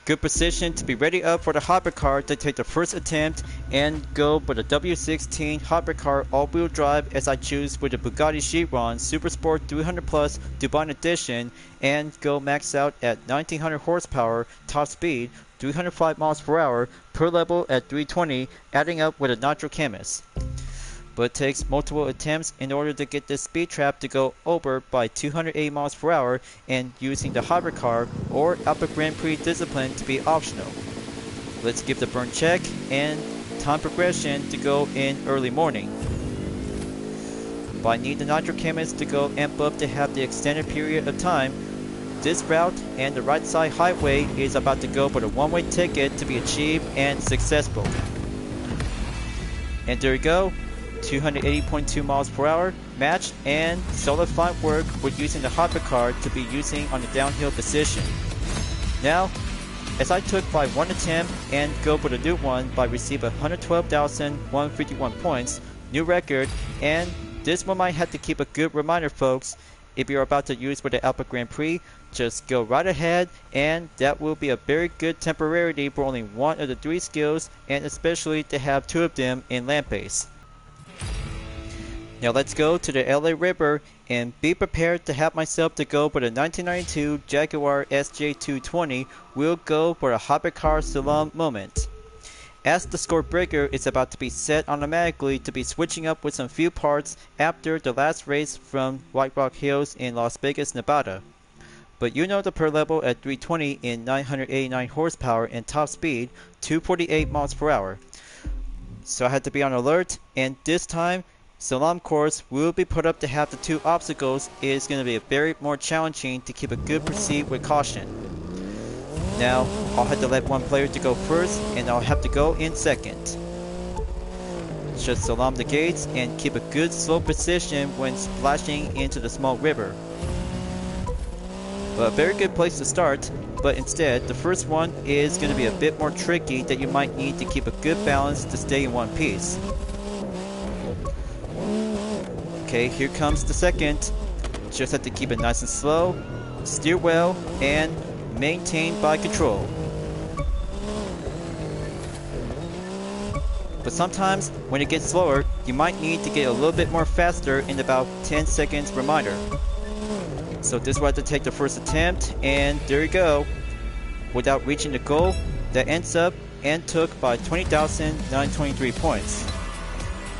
Good position to be ready up for the Hypercar to take the first attempt and go for the W16 Hypercar all-wheel drive as I choose with the Bugatti Chiron Super Sport 300 Plus Dubai Edition and go max out at 1900 horsepower, top speed, 305 miles per hour per level at 320, adding up with a Nitro Chemist. But it takes multiple attempts in order to get this speed trap to go over by 280 miles per hour and using the Hypercar or Alpha Grand Prix discipline to be optional. Let's give the burn check and time progression to go in early morning. But I need the Nitro Chemist to go amp up to have the extended period of time. This route and the right side highway is about to go for the one-way ticket to be achieved and successful. And there you go. 280.2 miles per hour matched and solid fine work with using the Hypercar to be using on the downhill position. Now, as I took by one attempt and go for the new one by receiving 112,151 points, new record, and this one might have to keep a good reminder, folks. If you're about to use for the Alpha Grand Prix, just go right ahead, and that will be a very good temporarily for only one of the three skills, and especially to have two of them in land base. Now let's go to the LA River and be prepared to have myself to go for the 1992 Jaguar SJ220. We'll go for a Hypercar Slalom moment. As the score breaker is about to be set automatically to be switching up with some few parts after the last race from White Rock Hills in Las Vegas, Nevada. But you know the per level at 320 in 989 horsepower and top speed 248 miles per hour. So I had to be on alert, and this time Slalom course will be put up to have the two obstacles. It is going to be very more challenging to keep a good proceed with caution. Now I'll have to let one player to go first and I'll have to go in second. Just slalom the gates and keep a good slow position when splashing into the small river. But a very good place to start, but instead the first one is going to be a bit more tricky that you might need to keep a good balance to stay in one piece. Okay, here comes the second. Just have to keep it nice and slow, steer well, and maintain by control. But sometimes when it gets slower, you might need to get a little bit more faster in about 10 seconds reminder. So this will have to take the first attempt, and there you go. Without reaching the goal, that ends up and took by 20,923 points.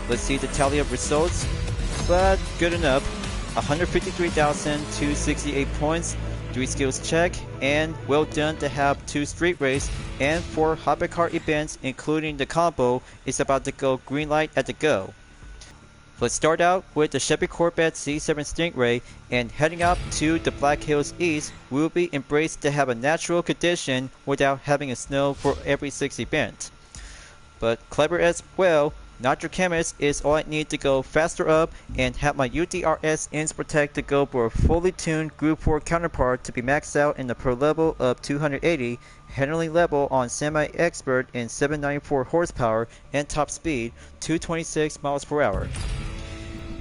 Let's see the tally of results. But good enough. 153,268 points, 3 skills check, and well done to have 2 street race and 4 Hypercar events including the combo is about to go green light at the go. Let's start out with the Chevy Corvette C7 Stingray, and heading up to the Black Hills East will be embraced to have a natural condition without having a snow for every 6 event. But clever as well, Nitro Chemist is all I need to go faster up and have my UDRS Ins Protect to go for a fully tuned Group 4 counterpart to be maxed out in the per level of 280, handling level on semi-expert in 794 horsepower and top speed 226 miles per hour.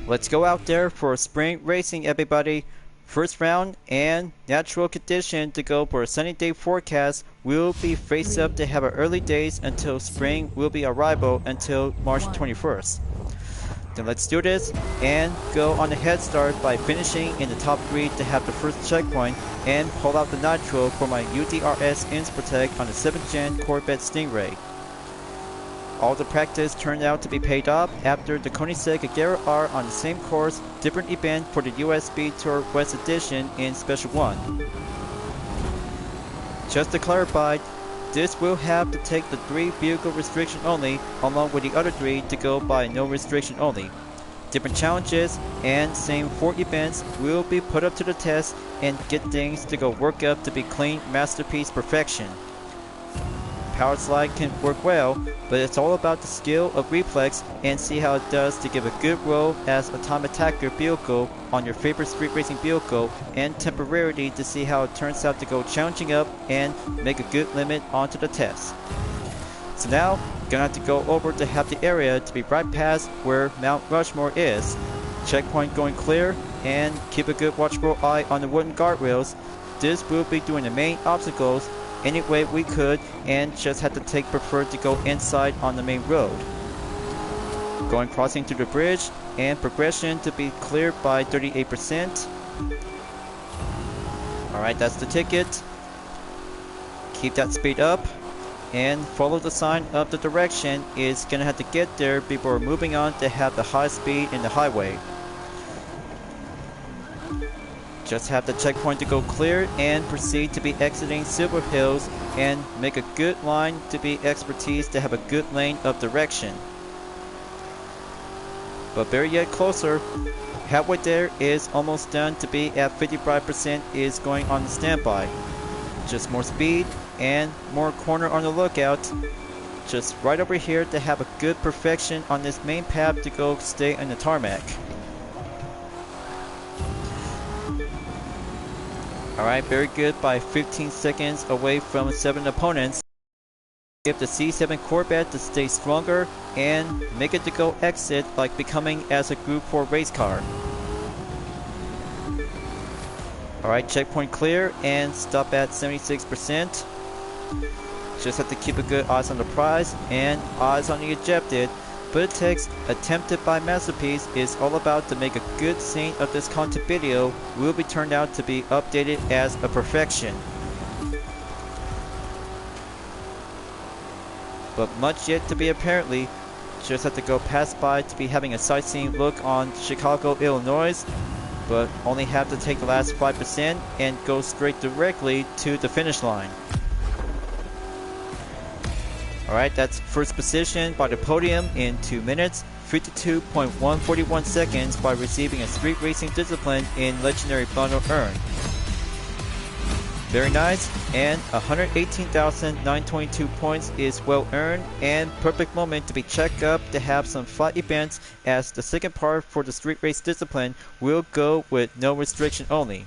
Let's go out there for spring racing, everybody. First round and natural condition to go for a sunny day forecast. We'll be faced up to have our early days until spring will be arrival until March 21st. Then let's do this and go on a head start by finishing in the top 3 to have the first checkpoint and pull out the nitro for my UDRS Ins Protect on the 7th Gen Corvette Stingray. All the practice turned out to be paid off after the Koenigsegg Agera R on the same course, different event for the US Speed Tour West Edition in Special 1. Just to clarify, this will have to take the 3 vehicle restriction only along with the other 3 to go by no restriction only. Different challenges and same 4 events will be put up to the test and get things to go work up to be clean masterpiece perfection. Power slide can work well, but it's all about the skill of reflex and see how it does to give a good roll as a time attacker vehicle on your favorite street racing vehicle, and temporarily to see how it turns out to go challenging up and make a good limit onto the test. So now, gonna have to go over to have the area to be right past where Mount Rushmore is. Checkpoint going clear, and keep a good watchful eye on the wooden guardrails. This will be doing the main obstacles, any way we could and just had to take preferred to go inside on the main road. Going crossing through the bridge and progression to be cleared by 38%. Alright, that's the ticket. Keep that speed up and follow the sign of the direction. Is gonna have to get there before moving on to have the high speed in the highway. Just have the checkpoint to go clear and proceed to be exiting Silver Hills and make a good line to be expertise to have a good lane of direction. But very yet closer. Halfway there is almost done to be at 55% is going on the standby. Just more speed and more corner on the lookout. Just right over here to have a good perfection on this main path to go stay on the tarmac. Alright, very good by 15 seconds away from 7 opponents. Give the C7 Corvette to stay stronger and make it to go exit like becoming as a Group 4 race car. Alright, checkpoint clear and stop at 76%. Just have to keep a good eyes on the prize and eyes on the ejected. But it takes attempted by Masterpiece is all about to make a good scene of this content video will be turned out to be updated as a perfection. But much yet to be apparently. Just have to go pass by to be having a sightseeing look on Chicago, Illinois. But only have to take the last 5% and go straight directly to the finish line. Alright, that's first position by the podium in 2 minutes, 52.141 seconds by receiving a street racing discipline in Legendary Bundle earned. Very nice, and 118,922 points is well earned and perfect moment to be checked up to have some flat events as the second part for the street race discipline will go with no restriction only.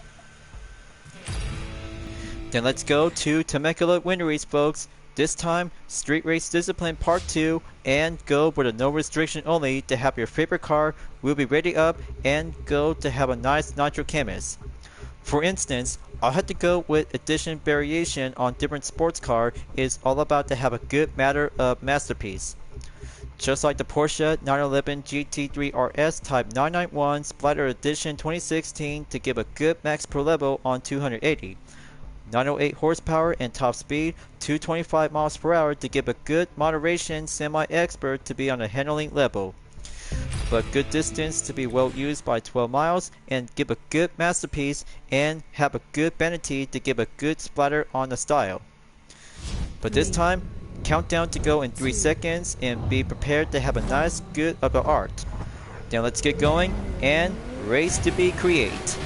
Then let's go to Temecula Wineries, folks. This time, Street Race Discipline Part 2 and go with a no restriction only to have your favorite car will be ready up and go to have a nice nitro chemist. For instance, I'll have to go with addition variation on different sports car is all about to have a good matter of Masterpiece. Just like the Porsche 911 GT3 RS Type 991 Splatter Edition 2016 to give a good max per level on 280. 908 horsepower and top speed, 225 miles per hour to give a good moderation semi-expert to be on a handling level. But good distance to be well used by 12 miles and give a good Masterpiece and have a good vanity to give a good splatter on the style. But this time, countdown to go in 3 seconds and be prepared to have a nice good of the art. Then let's get going and race to be create.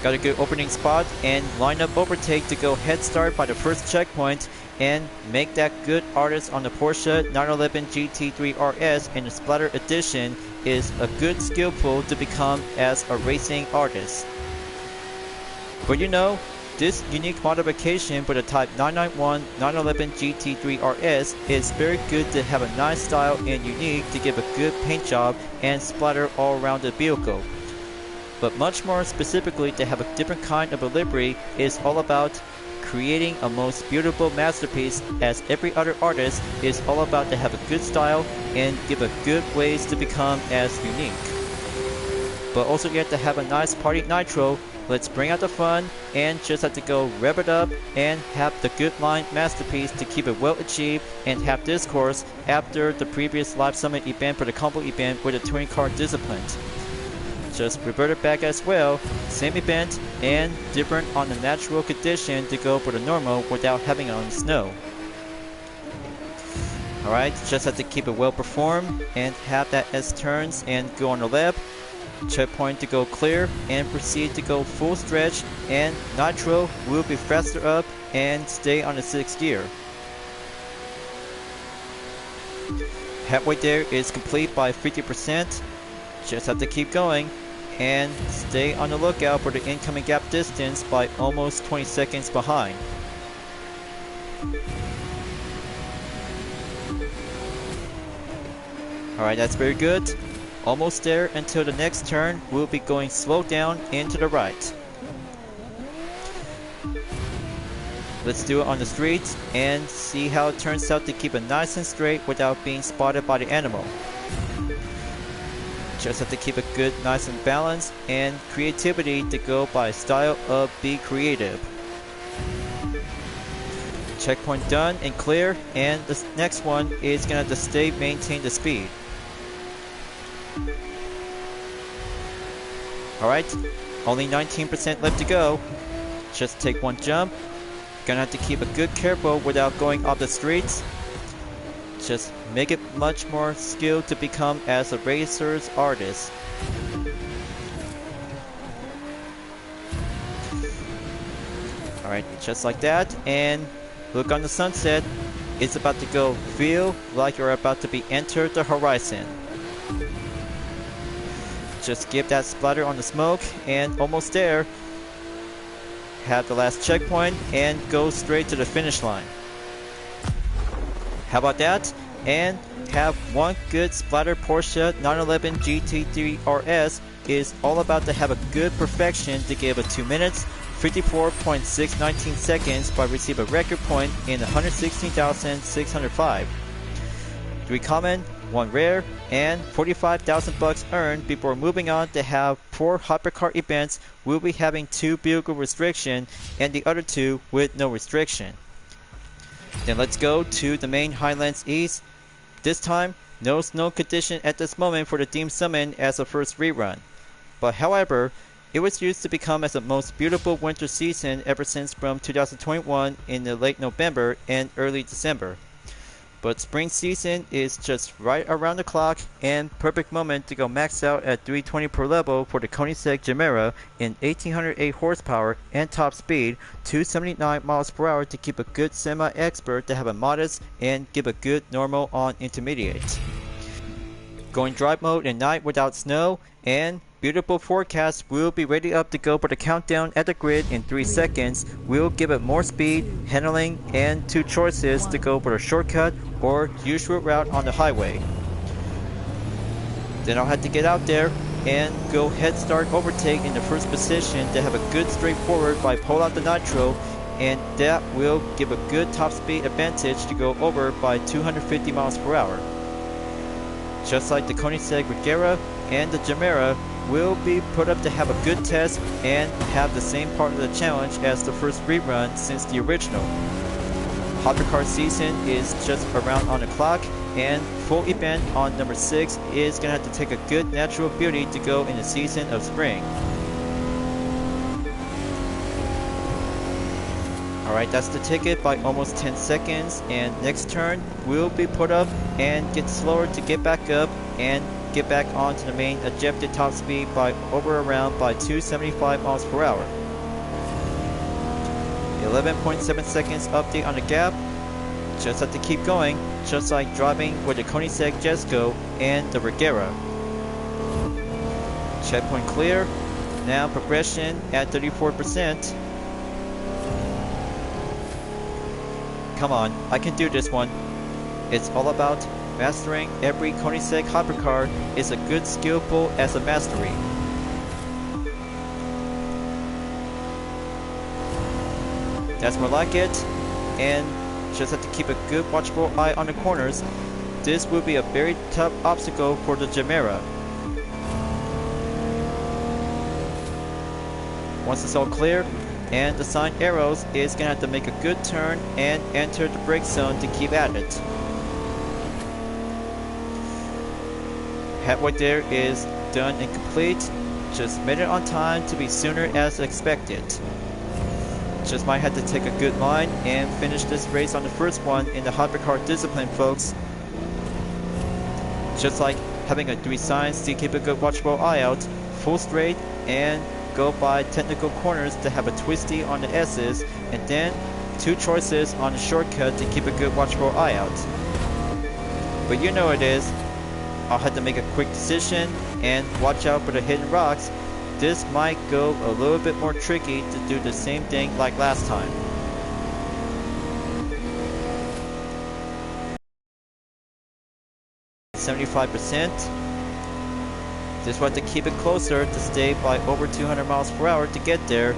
Got a good opening spot and line up overtake to go head start by the first checkpoint and make that good artist on the Porsche 911 GT3 RS in the Splatter Edition is a good skill pool to become as a racing artist. But you know, this unique modification for the Type 991 911 GT3 RS is very good to have a nice style and unique to give a good paint job and splatter all around the vehicle. But much more specifically to have a different kind of a livery is all about creating a most beautiful masterpiece as every other artist is all about to have a good style and give a good ways to become as unique. But also you have to have a nice party nitro. Let's bring out the fun and just have to go rev it up and have the good line masterpiece to keep it well achieved and have this course after the previous live summit event for the combo event with a touring car discipline. Just revert it back as well, same event and different on the natural condition to go for the normal without having it on snow. Alright, just have to keep it well performed and have that S turns and go on the left. Checkpoint to go clear and proceed to go full stretch and nitro will be faster up and stay on the 6th gear. Halfway there is complete by 50%. Just have to keep going and stay on the lookout for the incoming gap distance by almost 20 seconds behind. Alright, that's very good. Almost there until the next turn. We'll be going slow down into the right. Let's do it on the streets and see how it turns out to keep it nice and straight without being spotted by the animal. Just have to keep it good, nice and balanced, and creativity to go by style of be creative. Checkpoint done and clear, and the next one is gonna have to stay maintain the speed. Alright, only 19% left to go. Just take one jump. Gonna have to keep a good careful without going off the streets. Just make it much more skilled to become as a racer's artist. Alright, just like that, and look on the sunset. It's about to go. Feel like you're about to be entered the horizon. Just give that splatter on the smoke, and almost there. Have the last checkpoint and go straight to the finish line. How about that? And have one good splatter. Porsche 911 GT3 RS is all about to have a good perfection to give it 2 minutes, 54.619 seconds by receive a record point in 116,605. 3 common, 1 rare, and 45,000 bucks earned before moving on to have 4 Hypercar events. We'll be having 2 vehicle restriction and the other 2 with no restriction. Then let's go to the main Highlands East. This time, no snow condition at this moment for the Dim Summon as a first rerun. But however, it was used to become as the most beautiful winter season ever since from 2021 in the late November and early December. But spring season is just right around the clock and perfect moment to go max out at 320 per level for the Koenigsegg Gemera in 1808 horsepower and top speed 279 miles per hour to keep a good semi-expert to have a modest and give a good normal on intermediate. Going drive mode at night without snow and beautiful forecast. We'll be ready up to go for the countdown at the grid in 3 seconds. We'll give it more speed, handling, and 2 choices to go for the shortcut or usual route on the highway. Then I'll have to get out there and go head start overtake in the first position to have a good straightforward by pull out the nitro, and that will give a good top speed advantage to go over by 250 miles per hour. Just like the Koenigsegg Regera and the Gemera will be put up to have a good test and have the same part of the challenge as the first rerun since the original. Hypercar season is just around on the clock, and full event on number 6 is gonna have to take a good natural beauty to go in the season of spring. Alright, that's the ticket by almost 10 seconds, and next turn will be put up and get slower to get back up and get back onto the main ejected top speed by over around by 275 miles per hour. 11.7 seconds update on the gap. Just have to keep going, just like driving with the Koenigsegg Jesko and the Regera. Checkpoint clear. Now progression at 34%. Come on, I can do this one. It's all about mastering every Koenigsegg Hypercar is a good skillful as a mastery. That's more like it, and just have to keep a good watchful eye on the corners. This will be a very tough obstacle for the Gemera. Once it's all clear, and the sign arrows is gonna have to make a good turn and enter the brake zone to keep at it. Halfway there is done and complete. Just made it on time to be sooner as expected. Just might have to take a good line and finish this race on the first one in the Hypercar discipline, folks. Just like having a 3 signs to keep a good watchful eye out, full straight, and go by technical corners to have a twisty on the S's, and then 2 choices on the shortcut to keep a good watchful eye out. But you know it is. I'll have to make a quick decision and watch out for the hidden rocks. This might go a little bit more tricky to do the same thing like last time. %. Just want to keep it closer to stay by over 200 miles per hour to get there.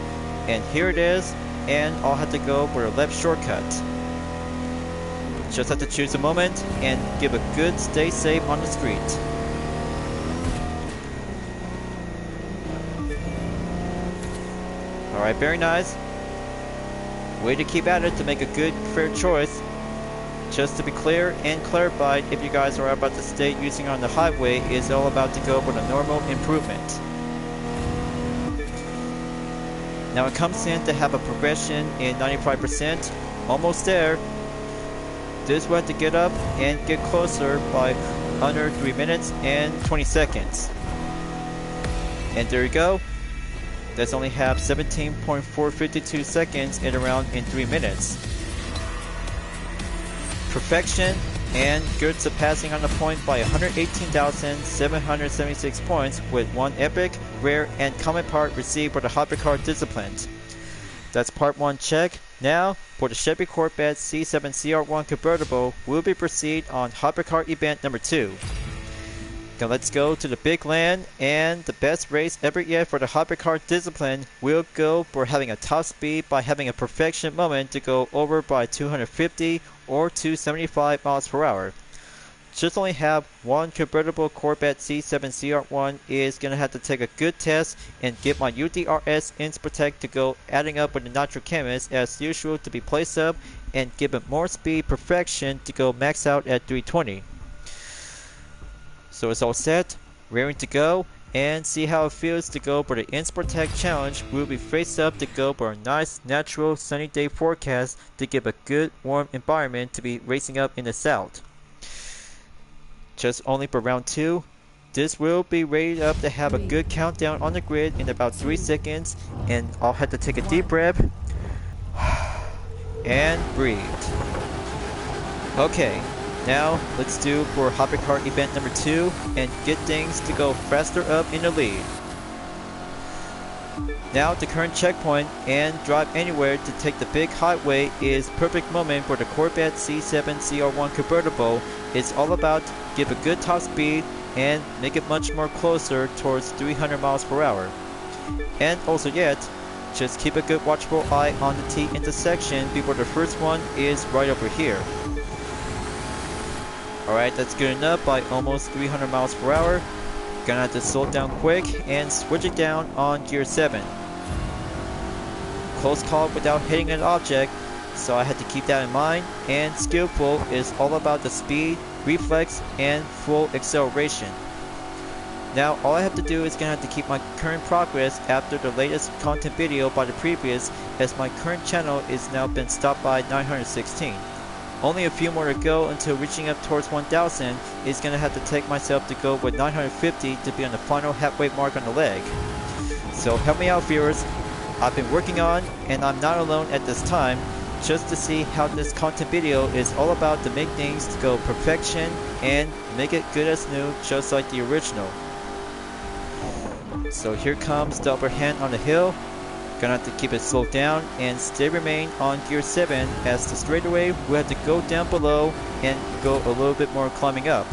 And here it is, and I'll have to go for a left shortcut. Just have to choose a moment and give a good stay safe on the street. Alright, very nice. Way to keep at it to make a good, fair choice. Just to be clear and clarified, if you guys are about to stay using on the highway, is all about to go for the normal improvement. Now it comes in to have a progression in 95%, almost there. This will have to get up and get closer by under 3 minutes and 20 seconds. And there you go. That's only have 17.452 seconds in around in 3 minutes. Perfection and good surpassing on the point by 118,776 points with one epic, rare, and common part received for the Hypercar discipline. That's part 1 check. Now, for the Chevy Corvette C7 CR1 convertible, we'll be proceed on Hypercar event number 2. Now let's go to the big land, and the best race ever yet for the Hypercar discipline will go for having a top speed by having a perfection moment to go over by 250 or 275 miles per hour. Just only have one convertible Corvette C7 CR1 is going to have to take a good test and get my UDRS Inspirotech to go adding up with the Nitro Chemist as usual to be placed up and give it more speed perfection to go max out at 320. So it's all set, raring to go, and see how it feels to go for the Inspirotech challenge. We'll be faced up to go for a nice natural sunny day forecast to give a good warm environment to be racing up in the south. Just only for round 2. This will be rated up to have a good countdown on the grid in about 3 seconds, and I'll have to take a deep breath and breathe. Okay. Now, let's do for Hypercar event number 2 and get things to go faster up in the lead. Now, the current checkpoint and drive anywhere to take the big highway is perfect moment for the Corvette C7 CR1 convertible. It's all about give a good top speed and make it much more closer towards 300 miles per hour. And also yet, just keep a good watchful eye on the T intersection before the first one is right over here. Alright, that's good enough by almost 300 miles per hour. Gonna have to slow down quick and switch it down on gear 7. Close call without hitting an object, so I had to keep that in mind. And skillful is all about the speed, reflex, and full acceleration. Now all I have to do is gonna have to keep my current progress after the latest content video by the previous, as my current channel is now been stopped by 916. Only a few more to go until reaching up towards 1000 is going to have to take myself to go with 950 to be on the final halfway mark on the leg. So help me out viewers, I've been working on, and I'm not alone at this time, just to see how this content video is all about to make things to go perfection and make it good as new just like the original. So here comes the upper hand on the hill. Gonna have to keep it slowed down and stay remain on gear 7 as the straightaway will have to go down below and go a little bit more climbing up.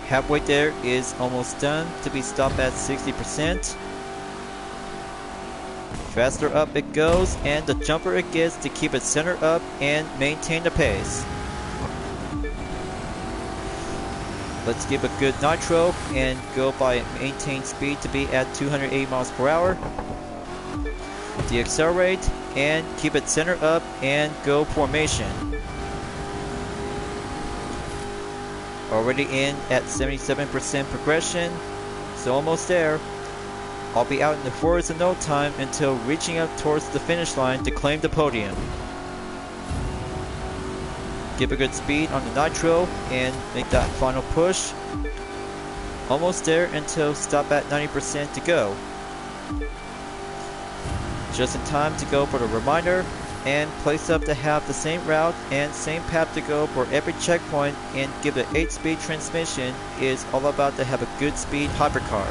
Halfway there is almost done to be stopped at 60%. Faster up it goes, and the jumper it gets to keep it center up and maintain the pace. Let's give a good nitro and go by maintain speed to be at 280 miles per hour. Deaccelerate and keep it center up and go formation. Already in at 77% progression, so almost there. I'll be out in the forest in no time until reaching up towards the finish line to claim the podium. Give a good speed on the nitro and make that final push. Almost there until stop at 90% to go. Just in time to go for the reminder and place up to have the same route and same path to go for every checkpoint, and give the 8-speed transmission is all about to have a good speed hypercar.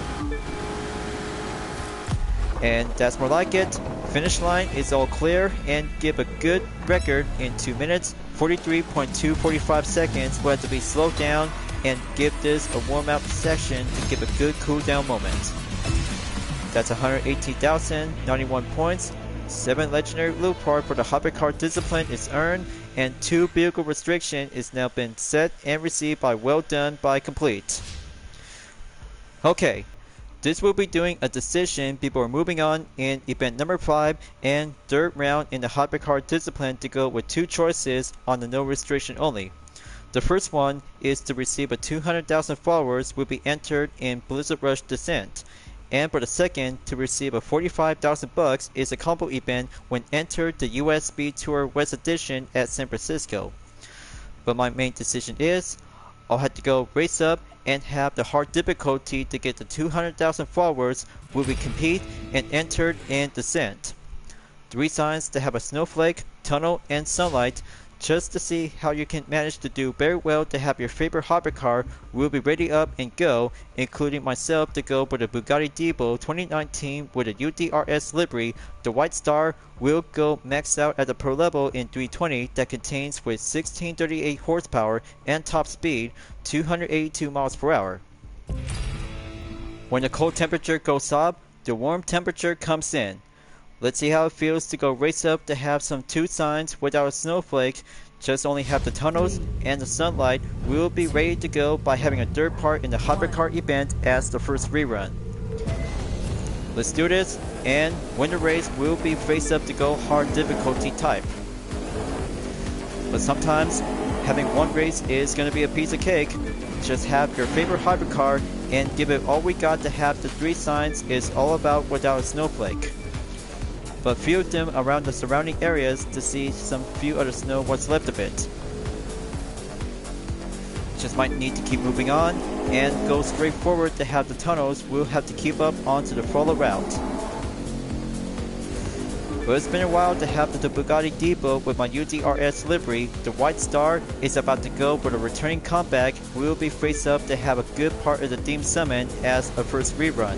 And that's more like it. Finish line is all clear and give a good record in 2 minutes 43.245 seconds. We'll have to be slowed down and give this a warm up section to give a good cool down moment. That's 118,091 points. 7 legendary loot part for the Hypercar discipline is earned, and 2 vehicle restriction is now been set and received by well done by complete. Okay, this will be doing a decision before moving on in event number 5 and third round in the Hypercar discipline to go with 2 choices on the no restriction only. The first one is to receive a 200,000 followers will be entered in Blizzard Rush Descent. And for the second, to receive a 45,000 bucks is a combo event when entered the US Speed Tour West Edition at San Francisco. But my main decision is, I'll have to go race up and have the hard difficulty to get the 200,000 followers will be compete and entered in Descent. 3 signs to have a snowflake, tunnel, and sunlight. Just to see how you can manage to do very well to have your favorite hypercar will be ready up and go, including myself to go for the Bugatti Divo 2019 with a UDRS livery. The White Star will go max out at the pro level in 320 that contains with 1638 horsepower and top speed 282 miles per hour. When the cold temperature goes up, the warm temperature comes in. Let's see how it feels to go race up to have some 2 signs without a snowflake, just only have the tunnels and the sunlight. We'll be ready to go by having a third part in the Hypercar event as the first rerun. Let's do this, and win the race will be face up to go hard difficulty type. But sometimes having one race is going to be a piece of cake. Just have your favorite hypercar and give it all we got to have the 3 signs is all about without a snowflake. But few them around the surrounding areas to see some few of the snow what's left of it. Just might need to keep moving on and go straight forward to have the tunnels. We'll have to keep up onto the follow route. But it's been a while to have the Bugatti Divo with my UDRS livery. The White Star is about to go for the returning comeback. We'll be face up to have a good part of the theme summon as a first rerun.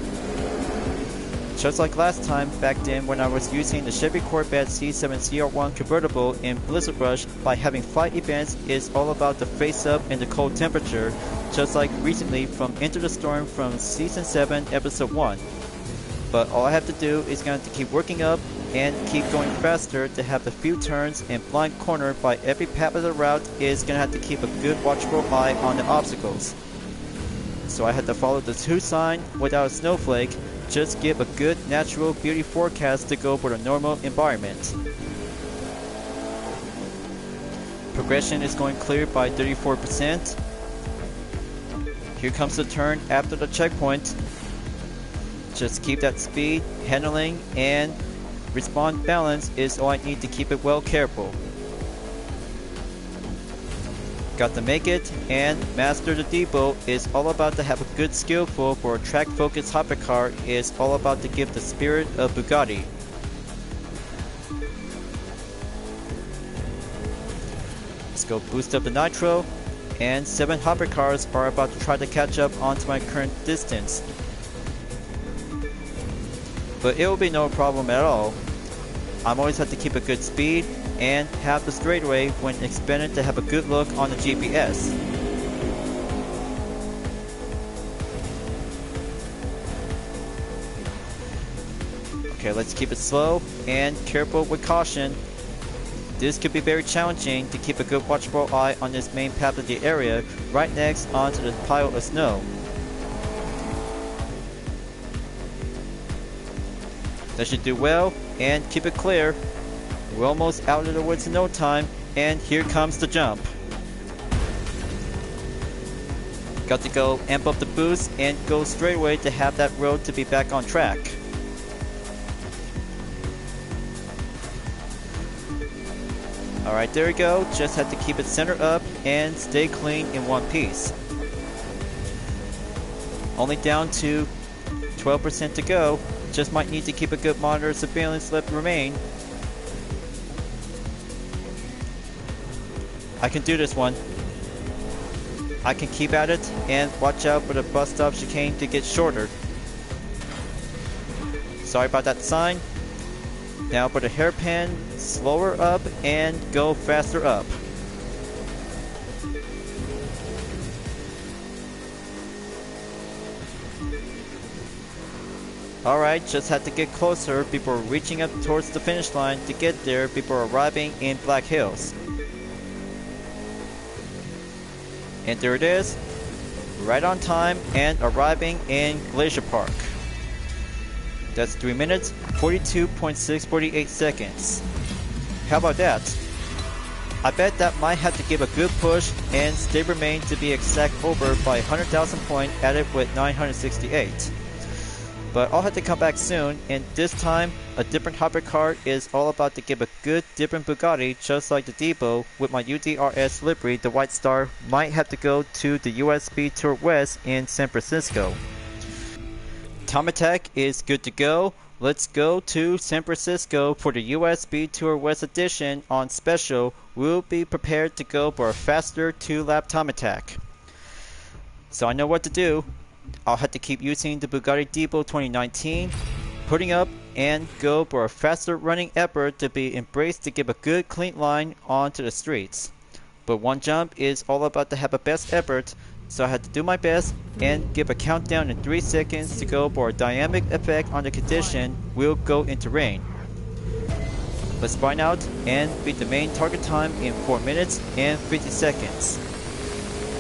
Just like last time back then when I was using the Chevy Corvette C7CR1 convertible in Blizzard Rush by having flight events is all about the face up and the cold temperature, just like recently from Enter the Storm from Season 7 Episode 1. But all I have to do is going to keep working up and keep going faster to have a few turns and blind corner by every path of the route is going to have to keep a good watchful eye on the obstacles. So I had to follow the 2 sign without a snowflake. Just give a good natural beauty forecast to go for the normal environment. Progression is going clear by 34%. Here comes the turn after the checkpoint. Just keep that speed, handling, and respawn balance is all I need to keep it well careful. Got to make it, and master the Divo is all about to have a good skillful for a track focused hypercar is all about to give the spirit of Bugatti. Let's go boost up the nitro, and 7 hypercars are about to try to catch up onto my current distance. But it will be no problem at all. I'm always have to keep a good speed and have the straightaway when expanded to have a good look on the GPS. Okay, let's keep it slow and careful with caution. This could be very challenging to keep a good watchful eye on this main path of the area right next onto the pile of snow. That should do well, and keep it clear. We're almost out of the woods in no time, and here comes the jump. Got to go amp up the boost and go straight away to have that road to be back on track. Alright, there we go. Just have to keep it center up and stay clean in one piece. Only down to 12% to go. Just might need to keep a good monitor surveillance left remain. I can do this one. I can keep at it and watch out for the bus stop chicane to get shorter. Sorry about that sign. Now for the hairpin, slower up and go faster up. Alright, just had to get closer before reaching up towards the finish line to get there before arriving in Black Hills. And there it is, right on time and arriving in Glacier Park. That's 3 minutes, 42.648 seconds. How about that? I bet that might have to give a good push and stay remain to be exact over by 100,000 point added with 968. But I'll have to come back soon, and this time a different hypercar is all about to give a good different Bugatti, just like the depot with my UDRS livery. The White Star might have to go to the USB Tour West in San Francisco. Time Attack is good to go. Let's go to San Francisco for the USB Tour West edition on special. We'll be prepared to go for a faster 2-lap time attack. So I know what to do. I'll have to keep using the Bugatti Depot 2019, putting up and go for a faster running effort to be embraced to give a good clean line onto the streets. But one jump is all about to have a best effort, so I had to do my best and give a countdown in 3 seconds to go for a dynamic effect on the condition. We'll go into rain. Let's spine out and beat the main target time in 4 minutes and 50 seconds.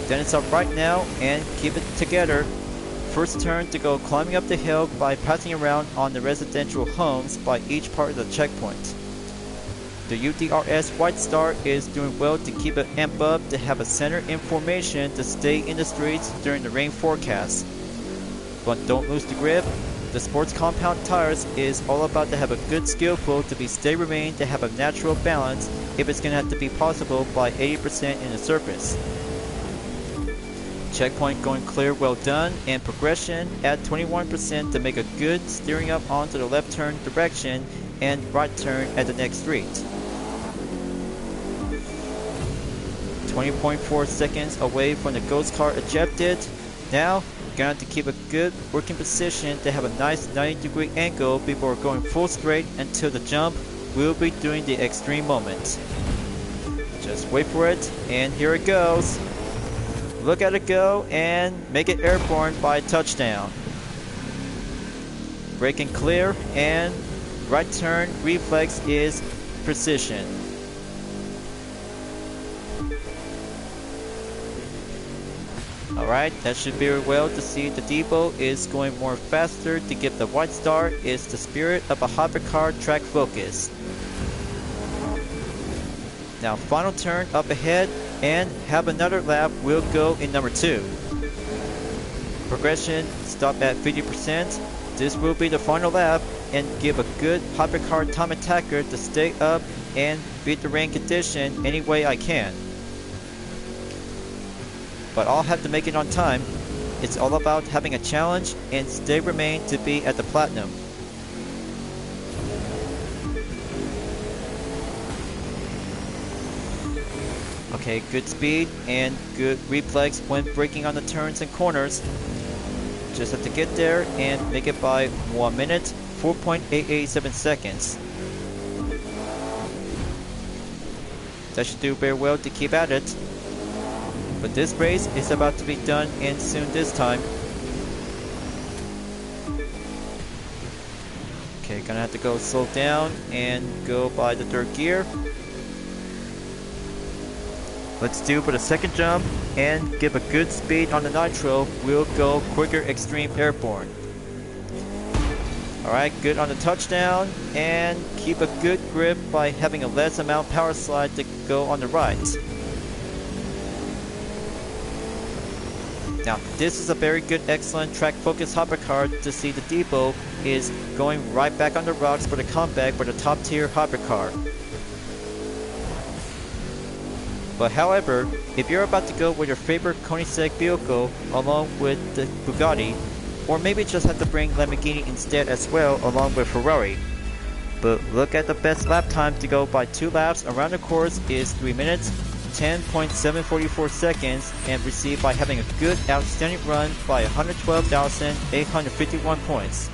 Then it's up right now and keep it together. First turn to go climbing up the hill by passing around on the residential homes by each part of the checkpoint. The UDRS White Star is doing well to keep it amp up to have a center in formation to stay in the streets during the rain forecast. But don't lose the grip. The sports compound tires is all about to have a good skillful to be stay remain to have a natural balance if it's gonna have to be possible by 80% in the surface. Checkpoint going clear, well done, and progression at 21% to make a good steering up onto the left turn direction and right turn at the next street. 20.4 seconds away from the ghost car ejected. Now, gonna have to keep a good working position to have a nice 90-degree angle before going full straight until the jump. We'll be doing the extreme moment. Just wait for it, and here it goes. Look at it go and make it airborne by touchdown. Braking clear and right turn reflex is precision. Alright, that should be well to see the depot is going more faster to give the White Star is the spirit of a hypercar track focus. Now final turn up ahead and have another lap. We'll go in number 2. Progression stop at 50%. This will be the final lap and give a good hypercar time attacker to stay up and beat the rain condition any way I can. But I'll have to make it on time. It's all about having a challenge and stay remain to be at the platinum. Okay, good speed and good reflex when braking on the turns and corners. Just have to get there and make it by 1 minute, 4.887 seconds. That should do very well to keep at it. But this race is about to be done and soon this time. Okay, gonna have to go slow down and go by the 3rd gear. Let's do for the second jump and give a good speed on the nitro. We'll go quicker extreme airborne. Alright, good on the touchdown and keep a good grip by having a less amount power slide to go on the right. Now this is a very good excellent track focus hypercar to see the depot is going right back on the rocks for the comeback for the top tier hypercar. But however, if you're about to go with your favorite Koenigsegg vehicle along with the Bugatti, or maybe just have to bring Lamborghini instead as well along with Ferrari. But look at the best lap time to go by 2 laps around the course is 3 minutes, 10.744 seconds, and received by having a good outstanding run by 112,851 points.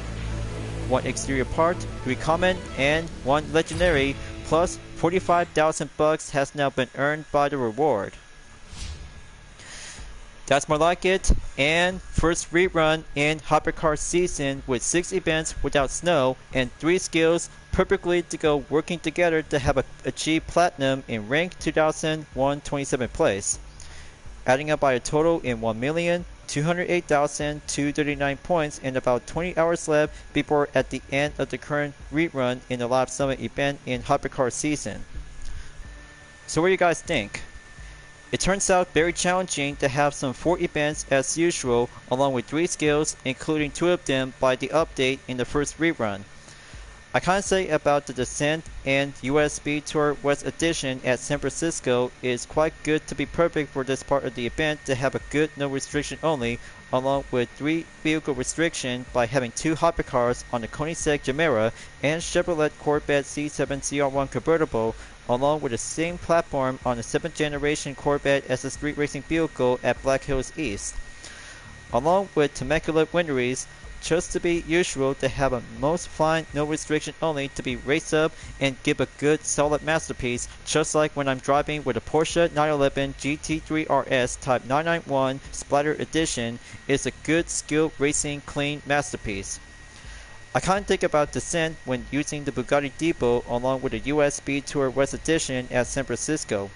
1 exterior part, 3 common, and 1 legendary, plus 45,000 bucks has now been earned by the reward. That's more like it. And first rerun in Hypercar season with 6 events without snow and 3 skills perfectly to go working together to have achieve platinum in rank 2027 place, adding up by a total in 1,208,239 points and about 20 hours left before at the end of the current rerun in the Live Summit event in Hypercar season. So what do you guys think? It turns out very challenging to have some 4 events as usual along with 3 skills, including 2 of them by the update in the first rerun. I can't say about the Descent and USB Tour West Edition at San Francisco is quite good to be perfect for this part of the event to have a good no restriction only, along with 3 vehicle restriction by having 2 Hypercars on the Koenigsegg Gemera and Chevrolet Corvette C7 CR1 convertible, along with the same platform on the 7th generation Corvette as a street racing vehicle at Black Hills East, along with Temecula wineries, just to be usual to have a most fine no restriction only to be race up and give a good solid masterpiece, just like when I'm driving with a Porsche 911 GT3 RS Type 991 Splatter Edition is a good skill racing clean masterpiece. I can't think about Descent when using the Bugatti Depot along with the USB Tour West Edition at San Francisco.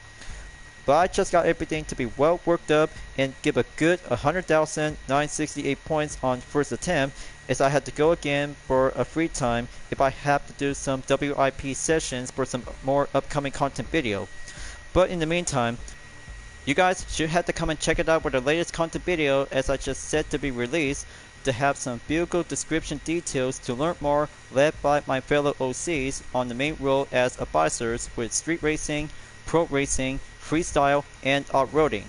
But I just got everything to be well worked up and give a good 100,968 points on first attempt, as I had to go again for a free time if I have to do some WIP sessions for some more upcoming content video. But in the meantime, you guys should have to come and check it out with the latest content video as I just said to be released, to have some vehicle description details to learn more, led by my fellow OCs on the main role as advisors with street racing, pro racing, freestyle, and off-roading.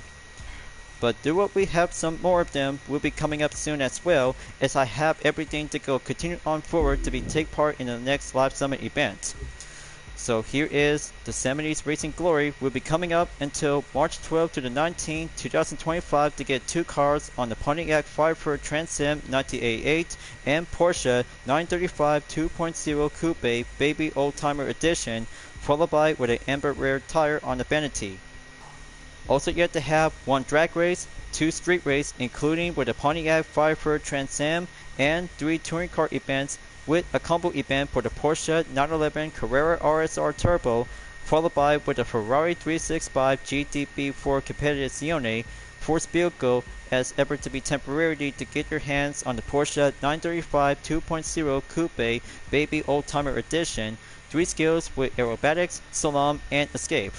But do what we have some more of them will be coming up soon as well, as I have everything to go continue on forward to be take part in the next Live Summit event. So here is the 70s Racing Glory will be coming up until March 12th to the 19th, 2025 to get 2 cars on the Pontiac Firebird Trans Am 1988 and Porsche 935 2.0 Coupe Baby Oldtimer Edition, followed by with an Amber Rare tire on the vanity. Also yet to have 1 drag race, 2 street race including with the Pontiac Firebird Trans Am and 3 touring car events with a combo event for the Porsche 911 Carrera RSR Turbo, followed by with the Ferrari 365 GTB4 Competizione Force vehicle as ever to be temporarily to get your hands on the Porsche 935 2.0 Coupe Baby Oldtimer Edition, 3 skills with aerobatics, slalom, and escape.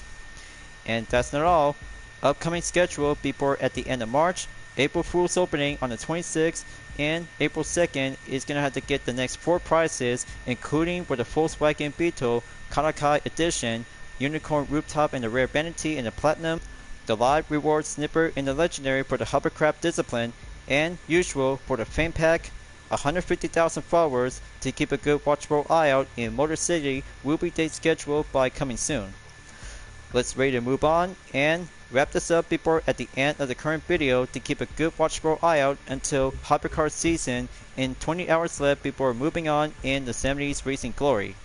And that's not all. Upcoming schedule before at the end of March, April Fool's opening on the 26th, and April 2nd is going to have to get the next 4 prizes, including with the Volkswagen Beetle Kanakai Edition, Unicorn Rooftop in the Rare Vanity in the Platinum, the Live Reward Snipper in the Legendary for the Hovercraft Discipline, and usual for the Fame Pack, 150,000 followers to keep a good watchable eye out in Motor City will be date scheduled by coming soon. Let's ready to move on and wrap this up before at the end of the current video to keep a good watchable eye out until Hypercar season in 20 hours left before moving on in the 70s Racing Glory.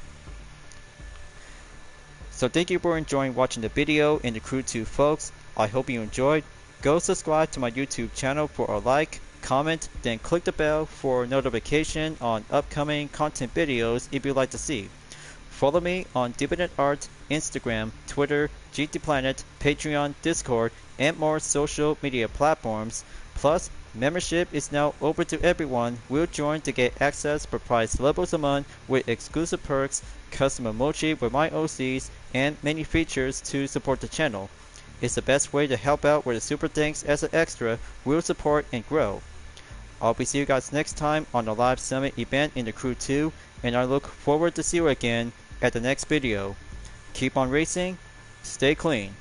So thank you for enjoying watching the video and the Crew 2 folks. I hope you enjoyed. Go subscribe to my YouTube channel for a like, comment, then click the bell for notification on upcoming content videos if you'd like to see. Follow me on DividendArt, Instagram, Twitter, GT Planet, Patreon, Discord, and more social media platforms. Plus, membership is now open to everyone. Will join to get access for price levels a month with exclusive perks, custom emoji with my OCs, and many features to support the channel. It's the best way to help out with the super thanks as an extra will support and grow. I'll be seeing you guys next time on the Live Summit event in the Crew 2, and I look forward to see you again at the next video. Keep on racing, stay clean.